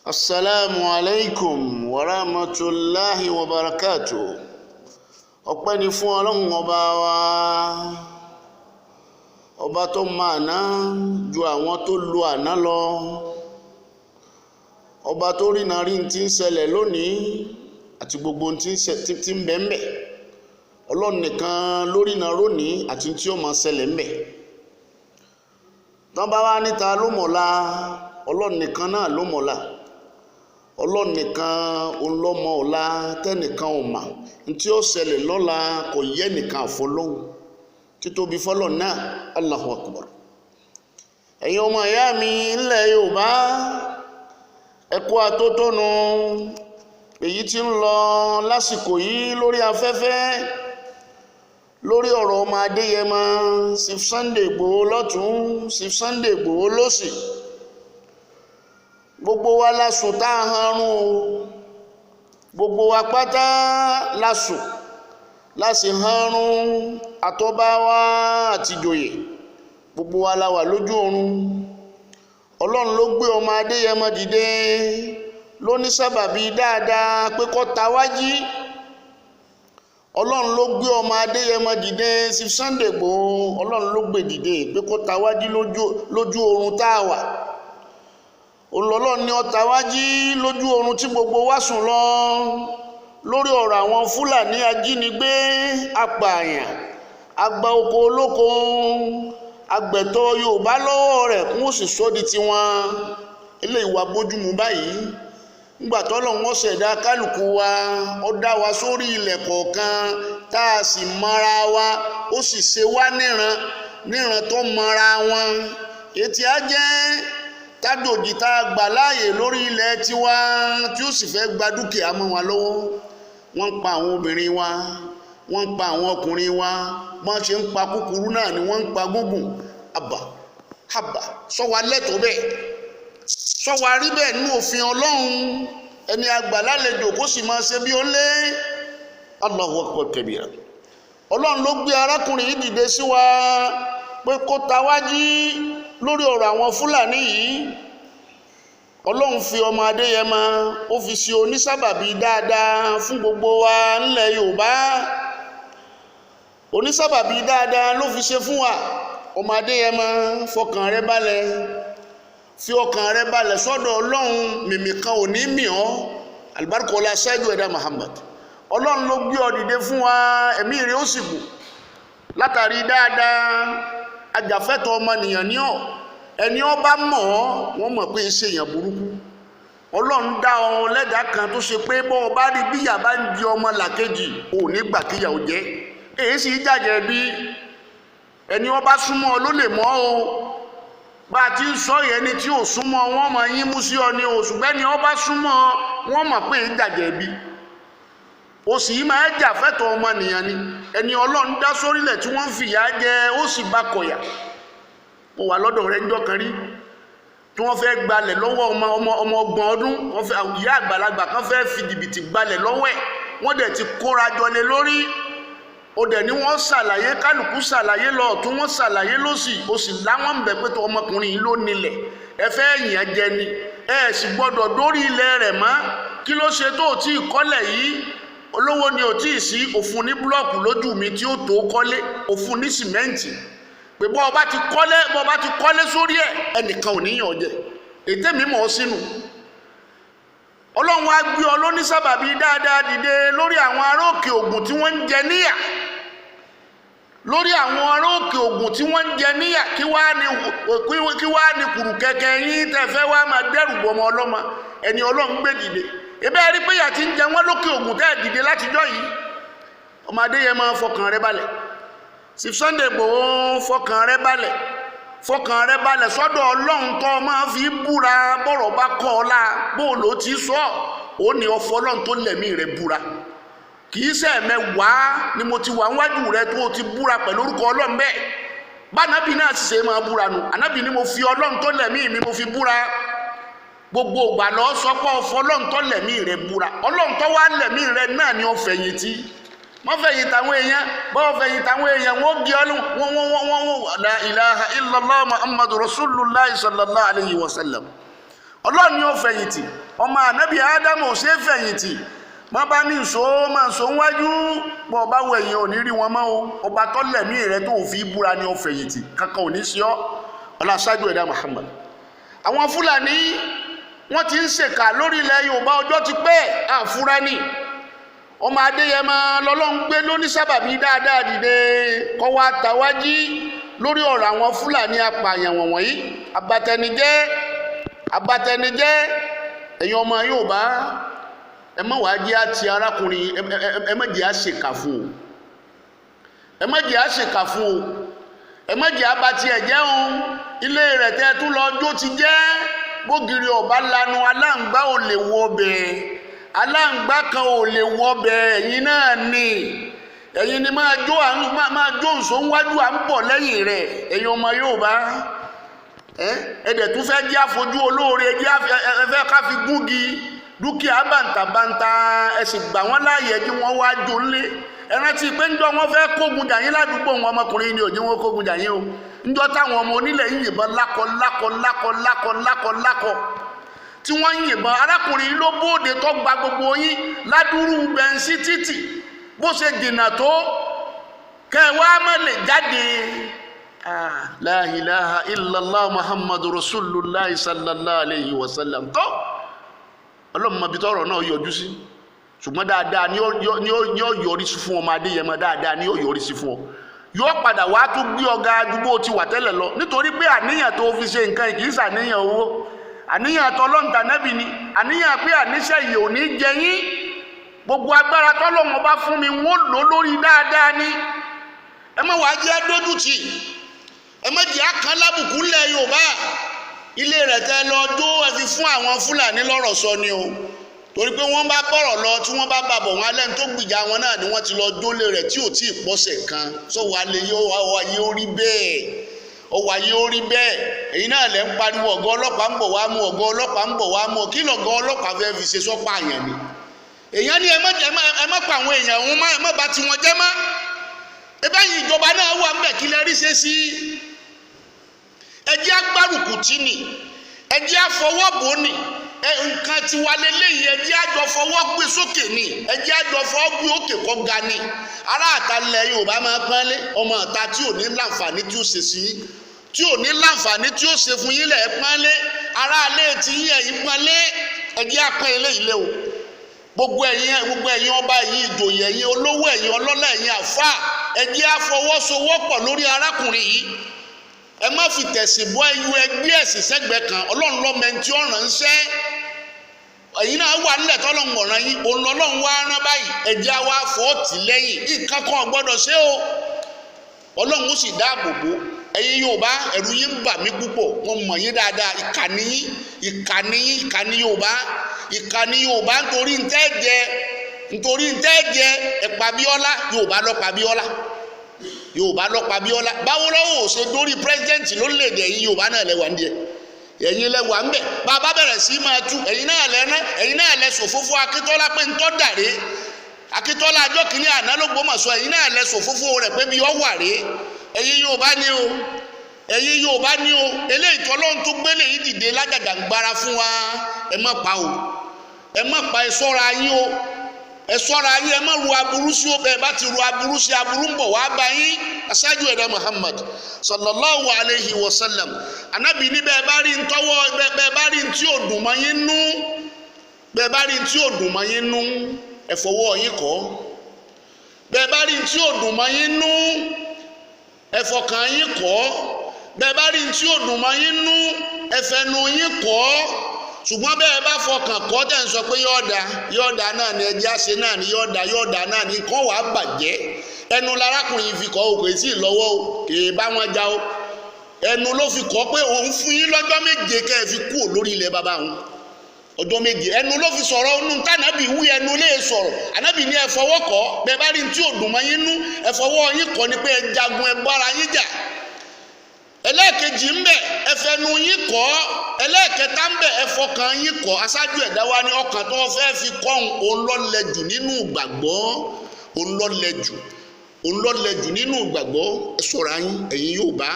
Assalamu alaikum wa rahmatullahi wa barakatuh. Ọpẹ́ ni fún Ọlọ́run ọba wa, ọba tó máa ná ju àwọn tó lu àná lọ, ọba tó rí náà rí tí ń ṣẹlẹ̀ lónìí àti gbogbo tí ń bẹ ńbẹ̀. Ọlọ́run nìkan lórí náà rónìí àti tí ó máa ṣẹlẹ̀ ńbẹ̀. Tán bá wá níta ló mọ̀la, Ọlọ́run nìkan náà ló mọ̀la. Ọlọ́run nìkan olọ́mọ ọ̀la tẹ́nìkan ò mà ntí ó ṣẹlẹ̀ lọ́la kò yẹ nìkan àfọlọ́hun títóbi fọ́lọ́run náà. Allahu Akbar. Ẹ̀yin ọmọ ìyá mi ńlẹ̀ Yorùbá, ẹ kú atótónu èyí tí ń lọ lásìkò yìí lórí afẹ́fẹ́ lórí ọ̀rọ̀ ọmọ Adéyẹmọ, Chief Sunday Igboho lọ́tún, Chief Sunday Igboho lósì. Gbogbo wa la sùn tá a hanrun o, gbogbo wa pátá la sùn láti hanrun, àtọ́bá wa àti ìjòyè, gbogbo wa la wà lójú oorun. Ọlọ́run ló gbé ọmọ Adéyẹmọ dìde ló ní sábàbí dáadáa pé kó ta wá jí. Ọlọ́run ló gbé ọmọ Adéyẹmọ dìde, Chief Sunday Igboho, Ọlọ́run ló gbé dìde pé kó ta wá jí lójú oorun tá a wà. Ọlọ́run ni ó ta wá jí lójú oorun tí gbogbo wa sùn lọ lórí ọ̀rọ̀ àwọn Fúlàní ajínigbé, apààyàn, àgbà oko olóko, àgbẹ̀tọ̀ Yorùbá lọ́wọ́ rẹ̀ kún ó sì sódi tiwọn. Ilé ìwà bójúmu báyìí nígbà tọ́lọ́run ó ṣẹ̀dá kálukú wa, ó dá wa sórí ilẹ̀ kọ̀ọ̀kan tá a sì mọ́ra wa, ó sì ṣe wá níran tó mọ́ra wọn. Ètí á jẹ́ tájòjì tá a gbà láàyè lórí ilẹ̀ tiwa tí ó sì fẹ́ gba dúkìá mọ́ wa lọ́wọ́. Wọ́n ń pa àwọn obìnrin wa, wọ́n ń pa àwọn ọkùnrin wa, wọ́n ṣe ń pa kúkúrú náà ni wọ́n ń pa gúngùn. Àbà sọ wa lẹ́tọ̀ọ́ bẹ́ẹ̀, sọ wa rí bẹ́ẹ̀ nínú òfin Ọlọ́run. Ẹni àgbà lálejò kó sì máa ṣe bí ó lé. Allahu Akbar kabira. Ọlọ́run ló gbé arákùnrin yìí dìde sí wa pé kó ta wá jí lórí ọ̀rọ̀ àwọn Fúlàní yìí. Ọlọ́run fi ọmọ Adéyẹmọ ó fi ṣe onísábàbí dáadáa fún gbogbo wa nílẹ̀ Yorùbá. Onísábàbí dáadáa ló fi ṣe fún wa. Ọmọ Adéyẹmọ, fọkàn rẹ balẹ̀, fi ọkàn rẹ balẹ̀ sọ́dọ̀ Ọlọ́run. Mìmì kan ò ní mì ọ́. Àlùbáríkà ọlá ṣáájú ẹ̀dá Muhammad. Ọlọ́run ló gbé ọ dìde fún wa, ẹ̀mí rẹ ó sì gùn látàrí dáadáa. Ajàfẹ́tọ̀ ọmọnìyàn ní ọ, ẹni ọ bá mọ̀ ọ́ wọ́n mọ̀ pé ṣe èèyàn burúkú. Ọlọ́run dá ọ lẹ́dàá kan tó ṣe pé bọ́ ọ bá rí bíyà bá ń di ọmọ làkejì ò ní gbà kíyà ò jẹ́. Èyí sì jàjẹ́ bí ẹni ọ bá súnmọ́ ọ ló lè mọ́ o. Bá a ti ń sọ yẹn ni tí ò súnmọ́ wọ́n mọ̀ yín mú sí ọ ní o, ṣùgbọ́n ẹni ọ bá súnmọ́ wọ́n mọ̀ pé jàjẹ́ bí ó sì máa jà fẹ́tọ̀ ọmọnìyàn ni. Ẹni Ọlọ́run dá sórílẹ̀ tí wọ́n ń fìyà jẹ ó sì bá kọ̀yà. Mo wà lọ́dọ̀ rẹ̀ ńjọ́ kan rí tí wọ́n fẹ́ gbalẹ̀ lọ́wọ́ ọmọ 30 ọdún, wọ́n fẹ́ ìyá àgbàlagbà kan fẹ́ fi jìbìtì gbalẹ̀ lọ́wọ́ ẹ̀, wọ́n dẹ̀ ti kóra jọ lé lórí. Ó dẹ̀ ní wọ́n ṣàlàyé, kálukú ṣàlàyé lọ ọ̀tún, wọ́n ṣàlàyé lọ́sì, ó sì láwọn ń bẹ̀ pé tó ọmọkùnrin yìí ló nílẹ̀, ẹ fẹ́ yàn jẹ ni, ẹ sì gbọ́dọ̀ dórí ilẹ̀ rẹ̀ mọ́. Kí ló ṣe tó tí ì kọ́lẹ̀ yìí? Olówó ni ò tí ì sí, òfun ní búlọ́ọ̀kù lójú mi tí ó tó kọ́lé, òfun ní sìmẹ́ǹtì pé bọ́ ọba ti kọ́lé sórí ẹ̀ ẹnìkan ò níyàn jẹ. Ètè mi mọ̀ ọ́ sínú. Ọlọ́run á gbé ọ lóní sábàbí dáadáa dìde lórí àwọn ará òkè Ògùn tí wọ́n ń jẹ níyà, lórí àwọn ará òkè Ògùn tí wọ́n ń jẹ níyà. Kí wá ní kùrù kẹ̀kẹ́ yín tẹ́ fẹ́ wá máa dẹ́rù bọmọ ọlọ́mọ. Ẹni Ọlọ́run gbé dìde, ebe rí pé yà ti ń jẹ wọ́n lókè Ògùn tẹ́ dìde látijọ́ yìí. Ọmọ Adéyẹmọ, fọkàn rẹ balẹ̀. Chief Sunday Igboho, fọkàn rẹ balẹ̀, fọkàn rẹ balẹ̀ sọ́dọ̀ Ọlọ́run tó máa fi búra bọ́rọ̀ bá kọ́ ọ la bóòlù ti sọ ó ní ọfọ Ọlọ́run tó lẹ̀mí rẹ búra. Kì í ṣe ẹ̀mẹ́wàá ni mo ti wà níwájú rẹ tó ti búra pẹ̀lú orúkọ Ọlọ́run bẹ́ẹ̀. Bánábì náà sì ṣe máa búra nù. Ànábì ni mo fi Ọlọ́run tó lẹ̀mí mi mo fi búra. Gbogbo ìgbà lọ sọ pé ọfọ Ọlọ́run tó lẹ̀mí rẹ búra. Ọlọ́run tó wá lẹ̀mí rẹ náà ni ó fẹ̀yìntì. Wọ́n fẹ̀yìntì àwọn èèyàn, bọ́ọ̀ fẹ̀yìntì àwọn èèyàn wọ́n gé ọlọ́run wọ́n la ilaha illallah Muhammadu Rasulullah sallallahu alayhi wa sallam. Ọlọ́run ni ó fẹ̀yìntì ọmọ ànábì Ádámù ò ṣe fẹ̀yìntì má bá ní ìṣó máa ṣó wájú bọ́ ọba wọ ẹ̀yìn ò ní rí wọn mọ́ o ọba tó lẹ̀mí rẹ tó fi búra ni ó fẹ̀yìntì kankan ò ní sí ọ ọlọ́ṣáájú ẹ̀dá Muhammad. àwọn Fúlàní wọ́n ti ń ṣèkà lórí ilẹ̀ Yorùbá ọjọ́ ti pẹ́ àfúrá ni ọmọ Adéyẹmọ lọ́lọ́run gbé lóní sábàbí dáadáa dìde kọ́ wá tàwájí lórí ọ̀rọ̀ àwọn Fúlàní apààyàn wọ̀nyí abatẹnijẹ́ ẹ̀yin ọmọ Yorùbá ẹ má wàá jẹ́ àti arákùnrin ẹ má jẹ́ àṣekà fún o ẹ má jẹ́ àṣekà fún o ẹ má jẹ́ abati ẹ̀jẹ̀ o ilé rẹ̀ tẹ́ tún lọ jó ti jẹ́ bógiri ọ̀bá lanu aláǹgbá ò lè wọ ọbẹ̀ aláǹgbá kan ò lè wọ ọbẹ̀ ẹ̀yin náà ni ẹ̀yin ni máa jó nsọ wájú à ń bọ̀ lẹ́yìn rẹ̀ ẹ̀yin ọmọ Yorùbá ẹ̀dẹ̀ tún fẹ́ jẹ́ àfojú olóore ẹ̀fẹ́ ká fi gúngi dúkìá bàǹtàbàǹtà ẹ̀sìn gbà wọ́n láàyè kí wọ́n wá jó lé ẹ̀rántí pé ńjọ́ wọ́n fẹ́ kógun jà yín ládùúgbò wọn ọmọkùnrin ni òjò wọn kógun jà yín o ńjọ́ táwọn ọmọ onílẹ̀ yín yìnbọn lákọ tí wọ́n ń yìnbọn arákùnrin ló bóde tó gba gbogbo yín ládùúrú bẹ̀ǹsì títì bó ṣe dènà tó kẹwàá má lè jáde. La ilaha illallah muhammadu rasulullah sallallahu alayhi wa sallam tó ọlọ́mọ bí tọ́rọ̀ náà yọjú sí ṣùgbọ́n dáadáa ni ó yọrí sí fún ọmọ Adéyẹmọ dáadáa ni ó yọrí sí fún ọ yóò padà wá tún gbé ọ̀gá àdúgbò ti wà tẹ́lẹ̀ lọ nítorí pé àníyàn tó fi ṣe nǹkan kì í ṣàníyàn owó àníyàn tọlọ́ǹtà nẹ́bì ni àníyàn pé àníṣe yìí ò ní jẹ yín gbogbo agbára tọ́lọ́wọ́n bá fún mi wọ́n lò lórí dáadáa ni ẹ má wàá jẹ́ dójútì ẹ má jẹ́ àkàn lábùkù ńlẹ̀ Yorùbá ilé rẹ̀ tẹ́ lọ jó ẹ fi fún àwọn Fúlàní lọ́rọ̀ sọ ni o torí pé wọ́n bá bọ̀rọ̀ lọ tí wọ́n bá bàbọ̀ wọn alẹ́ tó gbìjà wọn náà ni wọ́n ti lọ jólé rẹ̀ tí ò tí ì pọ́sẹ̀ kan sọ wà lè yọ ọwọ́ ayé ó rí bẹ́ẹ̀ èyí náà lẹ́ ń pariwo ọ̀gá ọlọ́pàá ń bọ̀ wá mú ọ̀gá ọlọ́pàá ń bọ̀ wá mú kí lọ̀gá ọlọ́pàá fẹ́ fi ṣe sọ́pà àyàn ni èèyàn ni ẹ má pa àwọn èèyàn wọn má bà tí wọn jẹ́ má ebe yìí ìjọba náà wà ń bẹ̀ kí lẹ́ rí ṣe sí ẹ jẹ́ agbárùkù tí ni ẹ jẹ́ àfọwọ́bò ni nǹkan ti wà lélẹ́yìí ẹ jẹ́ àjọ fọwọ́ gbé sókè ni ẹ jẹ́ àjọ fọwọ́ gbé òkè kọ́ ga ni ará àtàlẹ̀ Yorùbá máa pọ́nlé ọmọ ọ̀tá tí ò ní láǹfààní tí ó ṣe sí yín tí ò ní láǹfààní tí ó ṣe fún yín lẹ̀ pọ́nlé ará alẹ́ tí yín ẹ̀yìn pọ́nlé ẹ jẹ́ àpọ́n eléyìí lé o gbogbo ẹ̀yin ọba ẹ̀yin ìjòyè ẹ̀yin olówó ẹ̀yin ọlọ́lá ẹ̀yin àfáà ẹ jẹ́ àfọwọ́sowọ́pọ̀ lórí arákùnrin yìí ẹ má fi tẹ̀sí bọ́ ẹyú ẹgbẹ́ ẹ̀sìn sẹ́gbẹ̀ẹ́ kan Ọlọ́run lọ́mọ ẹni tí ọ̀ràn ń ṣẹ́ ẹ̀yin náà wà nílẹ̀ tọ́lọ́run ọ̀ràn yín òun lọ́lọ́run wá rán báyìí ẹ̀jẹ̀ wa fọ́ọ̀tì lẹ́yìn nǹkan kan gbọ́dọ̀ ṣe o Ọlọ́run ó sì dáàbò bò ẹ̀yin Yorùbá ẹ̀rù yín ń bà mí púpọ̀ wọ́n mọ̀ yín dáadáa ìkànnì Yorùbá nítorí ntẹ́ jẹ ẹ̀pà Abíọ́lá Yorùbá lọ́pàá Abíọ́lá báwo lọ́wọ́ ò ṣe dórí pírẹsidẹ́ǹtì lórílẹ̀‐èdè yìí Yorùbá náà lẹ́wà ń díẹ̀ ẹ̀yin lẹ́wà ń bẹ̀ bàbá bẹ̀rẹ̀ sí máa tú ẹ̀yin náà lẹ sòfófó Akíntọ́lá pé ń tọ́ dàré Akíntọ́lá ajọ́ kìíní àná ló gbọ́mọ̀sọ ẹ̀yin náà lẹ sòfófó rẹ̀ pé bí ọ wà rè ẹ̀yin Yorùbá ni o eléyìí tọ́lọ́run tó gbélé yìí dìde lájàjàngbara fún wa ẹ má pa ẹ ṣọ́ra yín o ẹ ṣọ́ra yín ẹ má ru aburú sí o bẹ́ẹ̀ bá ti ru aburú sí aburú ń bọ̀ wá bá yín aṣáájú ẹ̀dá Muhammad sallallahu alayhi wa sallam anabi ní bẹ́ẹ̀ bá rí ntọ́wọ́ bẹ́ẹ̀ bá rí ntí ò dùn mọ́ yín nú ẹ fọwọ́ yín kọ́ bẹ́ẹ̀ bá rí ntí ò dùn mọ́ yín nú ẹ fọkàn yín kọ́ bẹ́ẹ̀ bá rí ntí ò dùn mọ́ yín nú ẹ fẹnu yín kọ́ ṣùgbọ́n bẹ́ẹ̀ bá fọkàn kọ́ tẹ̀ ń sọ pé yọ̀ọ̀dà náà ni ẹjẹ́ àṣẹ náà ni yọ̀ọ̀dà náà ni nǹkan wàá bàjẹ́ ẹnu larákùnrin fi kọ́ òkè sí ìlọ́wọ́ o kèé bá wọn já o ẹnu ló fi kọ́ pé òun fún yín lọ́jọ́ méje kẹ́ ẹ fi kú lórí ilẹ̀ bàbá òun ọjọ́ méje ẹnu ló fi sọ̀rọ̀ ọ̀nù tànàbì wí ẹnu lè sọ̀rọ̀ ànábì ní ẹ fọwọ́ kọ́ bẹ́ẹ̀ bá rí tí ò dùn mọ́ yín nú ẹ fọwọ́ yín kọ́ ni pé ẹ jagun ẹ bára yín jà ẹlẹ́ẹ̀kejì ń bẹ̀ ẹ fẹnu yín kọ́ ẹlẹ́ẹ̀kẹta ń bẹ̀ ẹ fọkàn yín kọ́ aṣáájú ẹ̀dá wa ní ọkàn tó fẹ́ fi kọ́ òun lọ́lẹ̀jù nínú ìgbàgbọ́ òun lọ́lẹ̀jù nínú ìgbàgbọ́ ẹ ṣọ́ra yín ẹ̀yin Yorùbá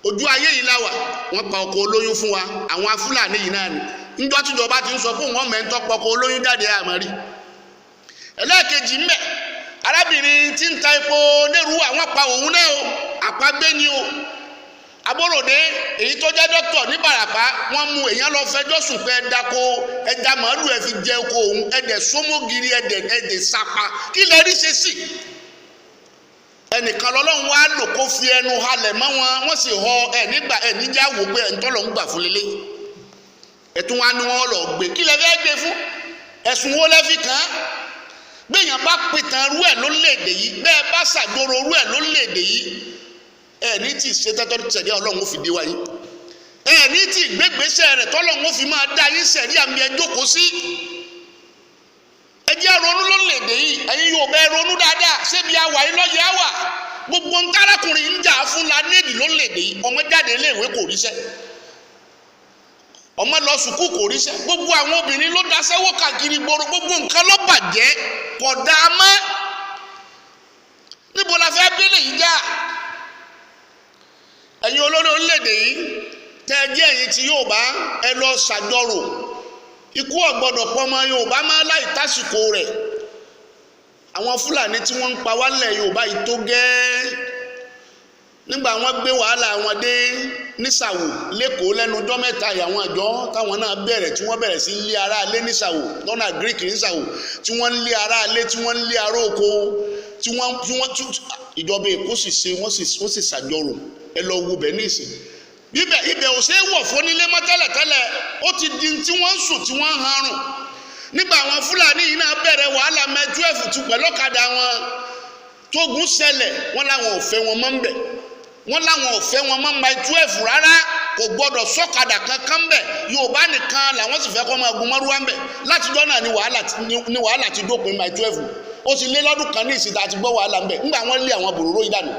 ojú ayé yìí láwà wọ́n pa ọkọ̀ olóyún fún wa àwọn Fúlàní yìí náà ni níjọ́ tíjọba ti ń sọ fún wọn mẹ́ńtọ́ pọkọ olóyún jáde àmọ́rí. ẹlẹ́ẹ̀kejì ń bẹ̀ arábìnrin tí ń ta epo lérú àwọn pa òun náà o àpagbé ni o. Aborode èyí tó jẹ́ dókítà ní Bàràpá wọ́n mú èèyàn lọ fẹjọ́ sùn pé ẹ̀dàkọ ẹja màálù ẹ̀ fi jẹ oko òun ẹ̀dẹ̀ sómógiri ẹ̀dẹ̀ sapa kí lè rí ṣe sí. ẹnìkan lọ́lọ́run wá lò kó fi ẹnu halẹ̀ mọ́ wọ́n sì họ nígbà níjà wò pé ẹ̀ńtọ́lọ́ ń gbà fún lélẹ́ ẹ̀tún wá ní wọ́n lọ gbé kí lè fẹ́ gbé fún ẹ̀sùn wo lẹ́ fi kàn án gbẹ̀yàn bá pìtàn rú ẹ̀ lórílẹ̀‐èdè yìí bẹ́ẹ̀ bá ṣàgbóró rú ẹ̀ lórílẹ̀‐èdè yìí ẹni tí ṣètẹ́tọ́ sẹ̀rí ọlọ́run ó fi dé wáyé ẹni tí gbégbèsè rẹ̀ tọ́lọ́run ó fi máa dá yín sẹ̀rí àmì ẹjọ́kọ̀ sí ẹjẹ́ ronú lórílẹ̀‐èdè yìí ẹ̀yin yóò bẹ́ẹ̀ ronú dáadáa ṣébi àwà yìí lọ́yẹ̀ àwà gbogbo ntárakùnrin ń jà fún lanéèdì lórílẹ̀‐èdè yìí ọmọ jáde iléèwé kò ríṣẹ́ ọmọ lọ sùkúù kò ríṣẹ́ gbogbo àwọn obìnrin ló daṣẹ́wó káàkiri gbòòrò gbogbo nǹkan ló bàjẹ́ kò dáa mọ́ níbo la fẹ́ bẹ́lẹ̀ yìí já ẹ̀yin olórí orílẹ̀-èdè yìí tẹ́ ẹ jẹ́ ẹ̀yin tí Yorùbá ẹ lọ ṣàjọrò ikú ọ̀gbọ́dọ̀ pọ̀ ọmọ Yorùbá máa láì tásìkò rẹ̀ àwọn Fúlàní tí wọ́n ń pa wálẹ̀ Yorùbá yìí tó gẹ́ẹ́ nígbà wọ́n gbé wàhálà wọn dé nísàwò lẹ́kọ̀ọ́ lẹ́nu ọjọ́ mẹ́ta ìyàwọn àjọ táwọn náà bẹ̀rẹ̀ tí wọ́n bẹ̀rẹ̀ sí lé ara alé nísàwò lọ́nà Greek nísàwò tí wọ́n lé ara alé tí wọ́n lé ara oko tí wọ́n ìjọba Èkó sì ṣe wọ́n sì ṣàjọrò ẹ lọ wo bẹ̀ ní ìsìn bíbẹ̀ ibẹ̀ ò ṣe é wọ̀ fún nílé mọ́ tẹ́lẹ̀tẹ́lẹ̀ ó ti di tí wọ́n ń sùn tí wọ́n ń harùn nígbà àwọn Fúlàní yìí náà bẹ̀rẹ̀ wàhálà mẹ́tú ẹ̀fùtù pẹ̀lú ọ̀kadà wọn tógun ṣẹlẹ̀ wọ́n láwọn ò fẹ́ wọn mọ́ ń bẹ̀ wọ́n láwọn ò fẹ́ wọn mọ́ máa 12 rárá kò gbọ́dọ̀ sọ́kadà kankan bẹ̀ Yorùbá nìkan làwọn sì fẹ́ kọ́ máa gun mọ́rúwá ń bẹ̀ látijọ́ náà ni wàhálà ti dópin máa 12 ó sì lé lọ́dún kan ní ìsìn tá a ti gbọ́ wàhálà ń bẹ̀ ńgbà wọ́n lé àwọn bòròró yìí dànù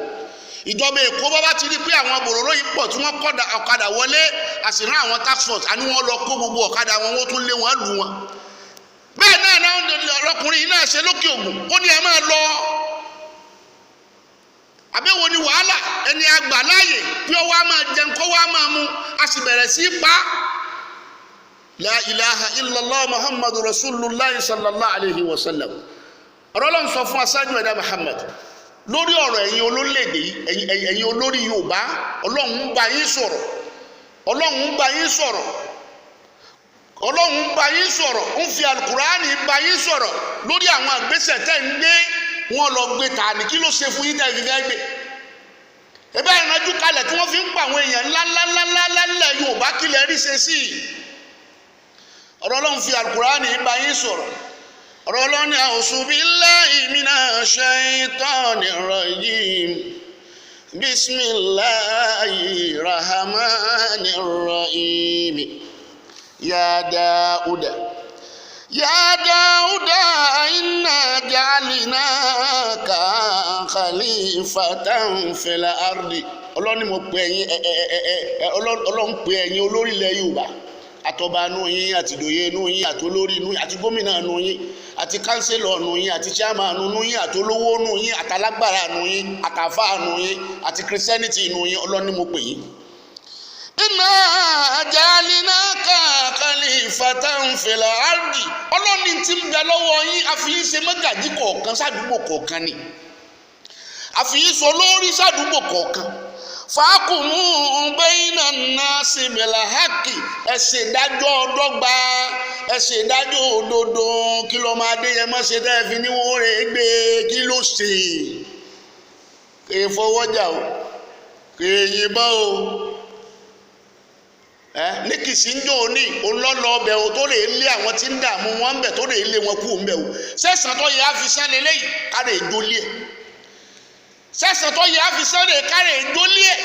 ìjọba Èkó bá ti rí pé àwọn bòròró yìí pọ̀ tí wọ́n kọ́ ọ̀kadà wọlé àsìrán àwọn tax force àní wọ́n lọ kó gbogbo ọ̀kadà wọn wọ́n tún lé wọn lù wọn bẹ́ẹ̀ náà ọkùnrin yìí náà ṣe lókè Ògùn ó ní ẹ máa lọ àbẹ̀wò ni wàhálà ẹni àgbà láàyè bí ó wá máa jẹun kó wá máa mu a sì bẹ̀rẹ̀ sí pa la ilaha illallah muhammadu rasulullah sallallahu alayhi wa sallam ọ̀rọ̀ ló ń sọ fún aṣáájú ẹ̀dá Muhammad lórí ọ̀rọ̀ ẹ̀yin olólédè ẹ̀yin olórí Yorùbá Ọlọ́run ń bá yín sọ̀rọ̀ Ọlọ́run ń bá yín sọ̀rọ̀ Ọlọ́run ń bá yín sọ̀rọ̀ ń fi alukurani bá yín sọ̀rọ̀ lórí àwọn àgbésẹ̀ tẹ́ ń gbé wọn lọ gbé tààní kí ló ṣe fún yín tẹ́ fi fẹ́ gbé ẹbẹ́ ìrìnàjò kalẹ̀ tí wọ́n fi ń pa àwọn èèyàn ńláńláńláńlá Yorùbá kí lè rí ṣe sí ọ̀rọ̀ Ọlọ́run fi alukurani bá yín sọ̀rọ̀ ọ̀rọ̀ Ọlọ́run a'udhu billahi minash shaitanir rajim bismillahir rahmanir rahim ya Dauda inna ja'alnaka khalifatan fil ardi Ọlọ́run mo pè yín Ọlọ́run pè yín olórí ilẹ̀ Yorùbá àtọba nù yín àti ìdòye nù yín àti olórí nù yín àti gómìnà nù yín àti kánsílọ̀ nù yín àti chairman nù yín àti olówó nù yín àtàlágbára nù yín àtàfà nù yín àti christianity nù yín Ọlọ́run mo pè yín. inna ja'alnaka khalifatan fil ardi Ọlọ́run tí ń bẹ lọ́wọ́ yín àfihàn ṣe mọ́gàjí kọ̀ọ̀kan sádùúgbò kọ̀ọ̀kan ni àfihàn sọ lórí sádùúgbò kọ̀ọ̀kan fàákùmù bayna nnasi bil haqqi ẹ ṣe ìdájọ́ dọ́gba ẹ ṣe ìdájọ́ òdodo kí ló máa dé yẹn mọ́ ṣe tẹ́ fi níwó rẹ̀ gbé kí ló ṣe kèé fọwọ́jà o kèé yìnbọn o ní kìsíńjọ òní olọ́lọ́ ọbẹ̀ o tó lè lé àwọn tí ń dààmú wọn bẹ̀ tó lè lé wọn kú ń bẹ̀ o sẹ́sàn tó yẹ àfisẹ́ lélẹ́yìí káre ìjólé ẹ̀ sẹ́sàn tó yẹ àfisẹ́ lè káre ìjólé ẹ̀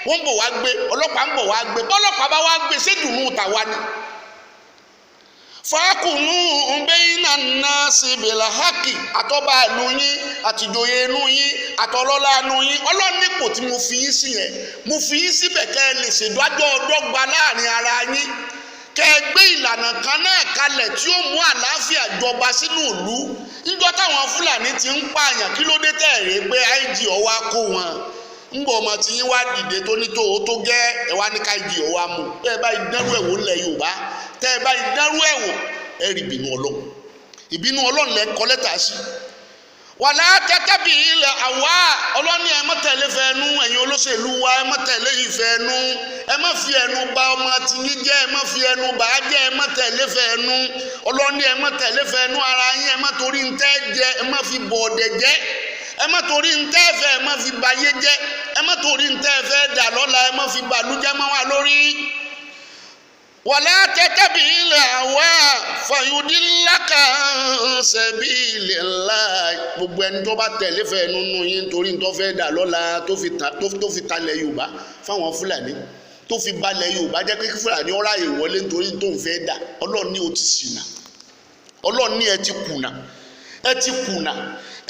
wọ́n ń bọ̀ wá gbé ọlọ́pàá ń bọ̀ wá gbé bọ́lọ́pàá bá wá gbé sédùnú tàwa ni. fàákùnú bayna nnasi bil haqqi àtọ́ba ìlú yín àtìjòyè inú yín àtọ́lọ́lá inú yín Ọlọ́run nípò tí mo fi yín sí yẹn mo fi yín síbẹ̀ kẹ́ ẹ lè ṣèdájọ́ dọ́gba láàrin ara yín kẹ́ ẹ gbé ìlànà kan náà kalẹ̀ tí ó mú àlàáfíà jọba sínú ìlú níjọ́ táwọn Fúlàní ti ń pààyàn kí ló dé tẹ̀rẹ̀ pé IG ọwá kó wọn ńgbọ́ ọmọ tí yín wá dìde tó ní tó gẹ́ ẹ wá ní káyìí ọwọ́ amú tẹ́ ẹ bá ìdánrú ẹ̀wò ńlẹ̀ Yorùbá tẹ́ ẹ bá ìdánrú ẹ̀wò ẹ rí ìbínú Ọlọ́run lẹ́ kọ́ lẹ́tà sí. wàlá tẹ́tẹ́bì ilẹ̀ àwa ọlọ́ni ẹ má tẹ̀lé fẹ́ẹ́nu ẹ̀yin olóṣèlú wa ẹ má tẹ̀lé ìfẹ́ẹ́nu ẹ má fi ẹnu bà ọmọ tìyín jẹ́ ẹ má fi ẹnu bà á jẹ́ ẹ má tẹ̀lé fẹ́ẹ́nu ọlọ́ni ẹ má tẹ̀lé fẹ́ẹ́nu ara yín ẹ má torí ń tẹ́ jẹ ẹ má fi bọ̀ọ̀dẹ̀ jẹ́ ẹ má torí ń tẹ́ fẹ́ ẹ má fi bayé jẹ́ ẹ má torí ń tẹ́ fẹ́ dà lọ́la ẹ má fi bàlújẹ́ mọ́ wa lórí. wàlá tẹ́tẹ́bì ilẹ̀ àwa fàyọ̀dínláka sabilillah gbogbo ẹni tó bá tẹ̀lé fẹ́ nínú yín torí tó fẹ́ dà lọ́la tó fi talẹ̀ Yorùbá fáwọn Fúlàní tó fi balẹ̀ Yorùbá jẹ́ pé Fúlàní ọ̀rá ìwọlé nítorí tó ń fẹ́ dà Ọlọ́run ní o ti ṣìnà Ọlọ́run ní ẹ ti kùnà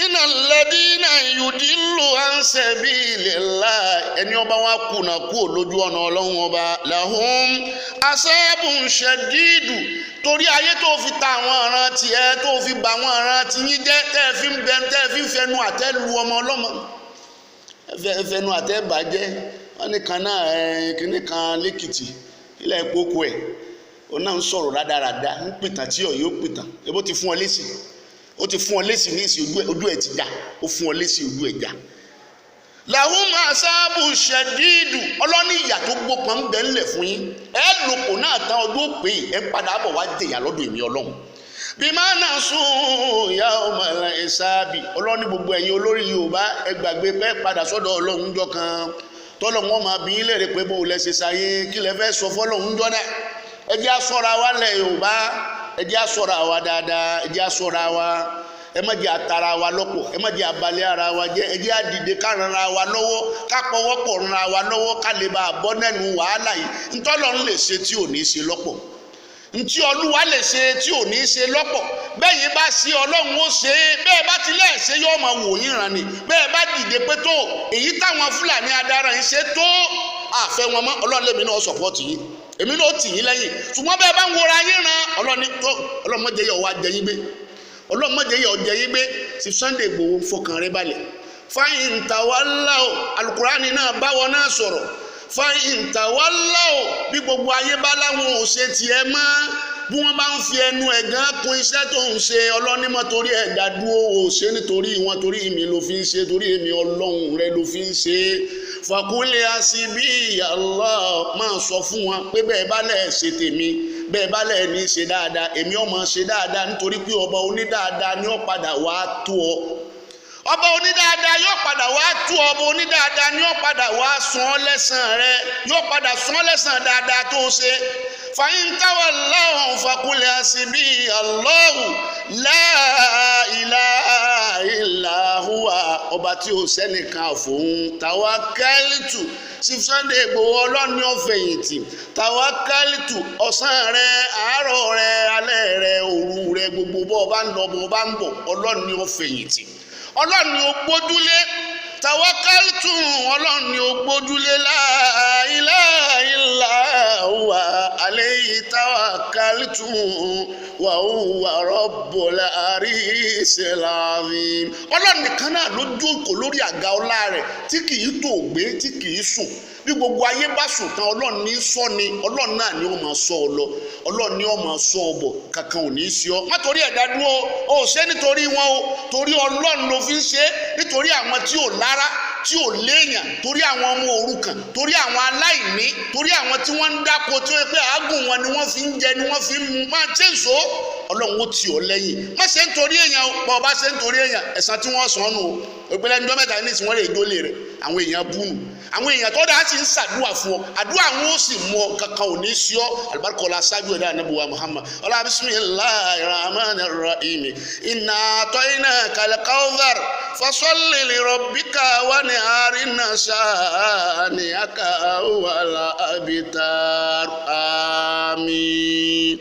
iná lẹ́dínà yudillu an sabilillah ẹni ọba wa kùnà kúò lójú ọ̀nà Ọlọ́run ọba lahum asabun shadidu torí ayé tó fi ta àwọn ọ̀ràn tiẹ̀ tó fi bà àwọn ọ̀ràn tiyín jẹ́ tẹ́ fi ń fẹnu àtẹ́ lu ọmọ ọlọ́mọ fẹnu àtẹ́ bàjẹ́ wọ́n ní kan náà kíní kan lẹ́kìtì ilẹ̀ ìpókò ẹ̀ òun náà ń sọ̀rọ̀ rádaràda ń pìtàn tí ọ̀ yóò pìtàn ebó ti fún ọ lésì ó ti fún ọ lésì ní ìsìn ojú ẹ̀ ti já ó fún ọ lésì ojú ẹ̀ já. làwọn asáàbù ṣẹdíìdù ọlọ́ní ìyà tó gbópọn ń bẹ ńlẹ̀ fún yín ẹ lòpọ̀ náà tán ọdún òpè ẹ padà bọ̀ wá dèyà lọ́dọ̀ èmi Ọlọ́run. bí máa nà sún ìyá ọmọ ẹ̀ sáàbì ọlọ́ní gbogbo ẹ̀yin olórí Yorùbá ẹ gbàgbé pé padà sọ́dọ̀ Ọlọ́run jọ kan tọ́lọ̀ wọn máa bí ilé rẹ̀ pé bó lẹ ṣe ṣayé kí lẹ fẹ́ sọ fọ́lọ́run jọ náà ẹ jẹ́ àṣọ́ra wa lẹ̀ Yorùbá ẹ jẹ́ àṣọ́ra wa dáadáa ẹ jẹ́ àṣọ́ra wa ẹ má jẹ́ àtara wa lọ́pọ̀ ẹ má jẹ́ àbalẹ̀ ara wa jẹ́ ẹ jẹ́ àdìde ká ranra wa lọ́wọ́ ká pọwọ́pọ̀ ranra wa lọ́wọ́ ká lè bá a bọ́ nẹ́nu wàhálà yìí ntọ́lọ́run lè ṣe tí ò ní ṣe lọ́pọ̀ ntí Olúwa lè ṣe tí ò ní ṣe lọ́pọ̀ bẹ́ẹ̀ yìí bá ṣe Ọlọ́run ó ṣe é bẹ́ẹ̀ bá tilẹ̀ ṣe yóò máa wò yín ràn ní bẹ́ẹ̀ bá dìde pé tó èyí táwọn Fúlàní adaràn yìí ṣe tó àfẹ́ wọn mọ́ Ọlọ́run lèmi náà sọ̀pọ̀tì yìí èmi náà tì yín lẹ́yìn ṣùgbọ́n bẹ́ẹ̀ bá ń wọra yín ran Ọlọ́run mọ́jẹ́ yẹ ọwọ́ ajẹ́ yín gbé Ọlọ́run mọ́jẹ́ yẹ ọjẹ́ yín gbé sí Sunday Igboho fọkàn rẹ balẹ̀ fáyín tàwálà o Alukurani náà báwọn náà sọ̀rọ̀ fáyín tàwálà o bí gbogbo ayé bá láwọn ò ṣe tiẹ̀ mọ́ bí wọ́n bá ń fi ẹnu ẹ̀gán kún iṣẹ́ tó ń ṣe ọlọ́nímọ̀ torí ẹ̀dá dúró ò ṣe nítorí wọn torí èmi ló fi ń ṣe torí èmi Ọlọ́run rẹ ló fi ń ṣe fàkúlẹ̀ àṣìbí Allah máa sọ fún wọn pé bẹ́ẹ̀ bá lẹ̀ ṣe tèmi bẹ́ẹ̀ bá lẹ̀ ní ṣe dáadáa èmi ó máa ṣe dáadáa nítorí pé ọba onídáadáa ni ó padà wá tó ọ ọba onídáadáa yóò padà wá tú ọba onídáadáa ni yóò padà wá san ọ́ lẹ́san rẹ yóò padà san ọ́ lẹ́san dáadáa tó ṣe fàyín tawallaw faqul hasbi Allahu la ilaha illa huwa ọba tí ó sẹ́nìkan àfòun tawakkaltu sí Sunday Igboho ọlọ́ni ọ̀fẹ̀yìntì tawakkaltu ọ̀sán rẹ àárọ̀ rẹ alẹ́ rẹ òru rẹ gbogbo bọ́ ọba ń lọ bọ́ ọba ń bọ̀ ọlọ́ni ọ̀fẹ̀yìntì ọlọ́ni ó gbójúlé tawakkaltu ọlọ́ni ó gbójúlé la ilaha illa huwa alayhi tawakkaltu wa huwa rabbul arshil azim ọlọ́ni kan náà ló jókòó lórí àga ọlá rẹ̀ tí kì í tó gbé tí kì í sùn bí gbogbo ayé bá sùn tán Ọlọ́run ní sọ ni Ọlọ́run náà ni ó máa sọ ọ lọ Ọlọ́run ni ó máa sọ ọ bọ̀ kankan ò ní í ṣe ọ má torí ẹ̀dá dúró o ò ṣe nítorí wọn o torí Ọlọ́run ló fi ń ṣe nítorí àwọn tí ò lára tí ò léèyàn torí àwọn ọmọ òrukàn torí àwọn aláìní torí àwọn tí wọ́n ń dáko tí ó pé àágùn wọn ni wọ́n fi ń jẹ ni wọ́n fi ń mu máa ṣe ń so Ọlọ́run ó tì ọ́ lẹ́yìn má ṣe ń torí èèyàn bọ́ ọba ṣe ń torí èèyàn ẹ̀san tí wọ́n sàn nù o ìpínlẹ̀ ẹni dọ́mẹ́ta ní ìsìn wọ́n lè dólé rẹ̀ àwọn èèyàn búnú àwọn èèyàn tó dáa sì ń ṣàdúrà fún ọ àdúrà wọn ó sì mú ọ kankan ò ní sí ọ alibarikola ṣáájú ẹ̀dá anabuwa Muhammad ọlá bisimilahi rahman rahim inna atoyinaka al-kawthar fasolli li rabbika wanhar inna shani'aka huwal abtar àmín.